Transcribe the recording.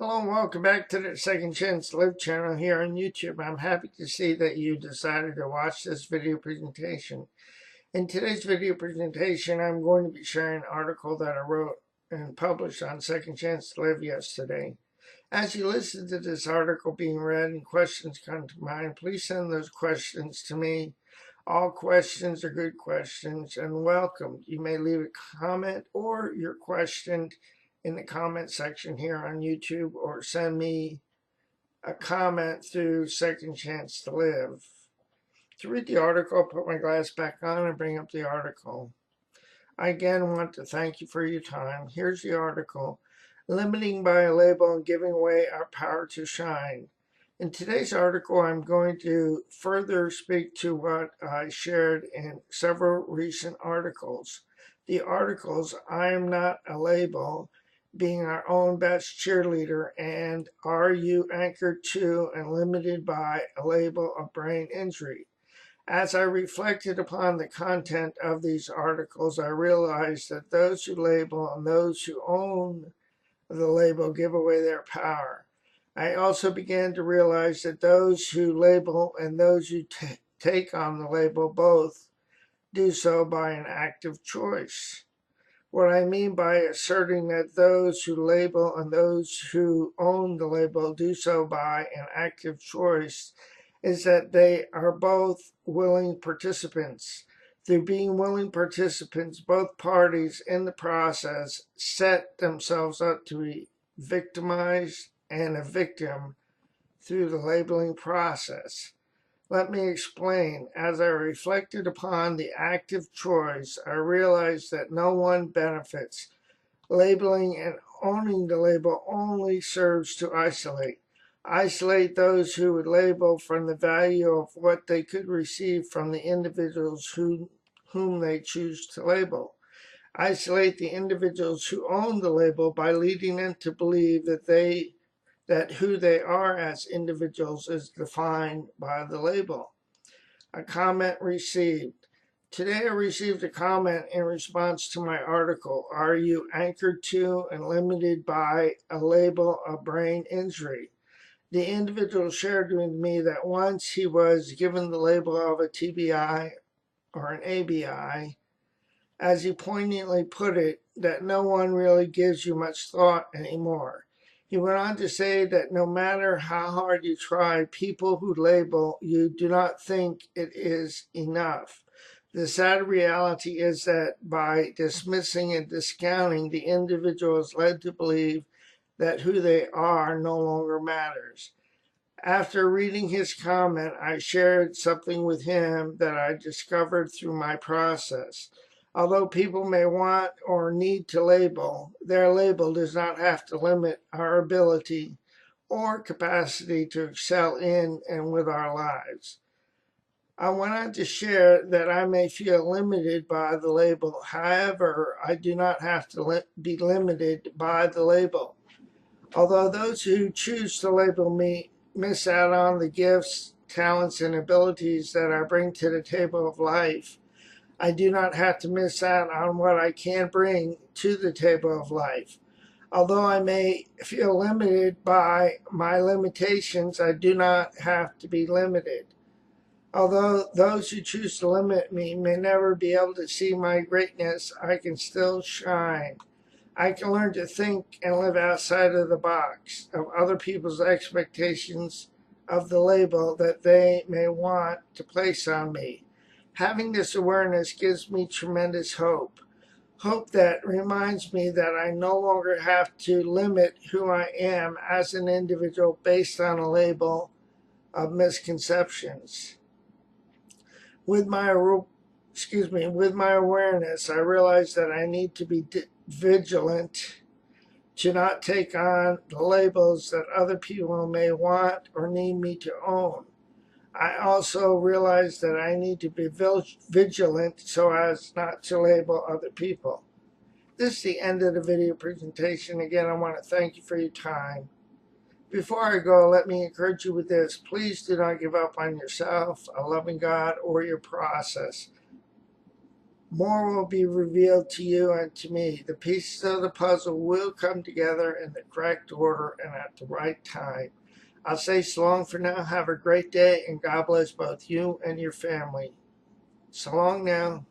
Hello and welcome back to the Second Chance Live channel here on YouTube. I'm happy to see that you decided to watch this video presentation. In today's video presentation, I'm going to be sharing an article that I wrote and published on Second Chance to Live yesterday. As you listen to this article being read and questions come to mind, please send those questions to me. All questions are good questions and welcome. You may leave a comment or your question in the comment section here on YouTube or send me a comment through Second Chance to Live. To read the article, I'll put my glass back on and bring up the article. I again want to thank you for your time. Here's the article, Limiting by a Label and Giving Away Our Power to Shine. In today's article, I'm going to further speak to what I shared in several recent articles. The articles, I Am Not a Label, Being Our Own Best Cheerleader, and Are You Anchored to and Limited by a Label of Brain Injury? As I reflected upon the content of these articles, I realized that those who label and those who own the label give away their power. I also began to realize that those who label and those who take on the label both do so by an active choice. What I mean by asserting that those who label and those who own the label do so by an active choice is that they are both willing participants. Through being willing participants, both parties in the process set themselves up to be victimized and a victim through the labeling process. Let me explain. As I reflected upon the active choice, I realized that no one benefits. Labeling and owning the label only serves to isolate. Isolate those who would label from the value of what they could receive from the individuals whom they choose to label. Isolate the individuals who own the label by leading them to believe that who they are as individuals is defined by the label. A comment received. Today I received a comment in response to my article, Are You Anchored to and Limited by a Label of Brain Injury? The individual shared with me that once he was given the label of a TBI or an ABI, as he poignantly put it, that no one really gives you much thought anymore. He went on to say that no matter how hard you try, people who label you do not think it is enough. The sad reality is that by dismissing and discounting, the individual is led to believe that who they are no longer matters. After reading his comment, I shared something with him that I discovered through my process. Although people may want or need to label, their label does not have to limit our ability or capacity to excel in and with our lives. I went on to share that I may feel limited by the label. However, I do not have to be limited by the label. Although those who choose to label me miss out on the gifts, talents, and abilities that I bring to the table of life, I do not have to miss out on what I can bring to the table of life. Although I may feel limited by my limitations, I do not have to be limited. Although those who choose to limit me may never be able to see my greatness, I can still shine. I can learn to think and live outside of the box of other people's expectations of the label that they may want to place on me. Having this awareness gives me tremendous hope. Hope that reminds me that I no longer have to limit who I am as an individual based on a label of misconceptions. With my awareness, I realize that I need to be vigilant to not take on the labels that other people may want or need me to own. I also realize that I need to be vigilant so as not to label other people. This is the end of the video presentation. Again, I want to thank you for your time. Before I go, let me encourage you with this. Please do not give up on yourself, a loving God, or your process. More will be revealed to you and to me. The pieces of the puzzle will come together in the correct order and at the right time. I'll say so long for now. Have a great day, and God bless both you and your family. So long now.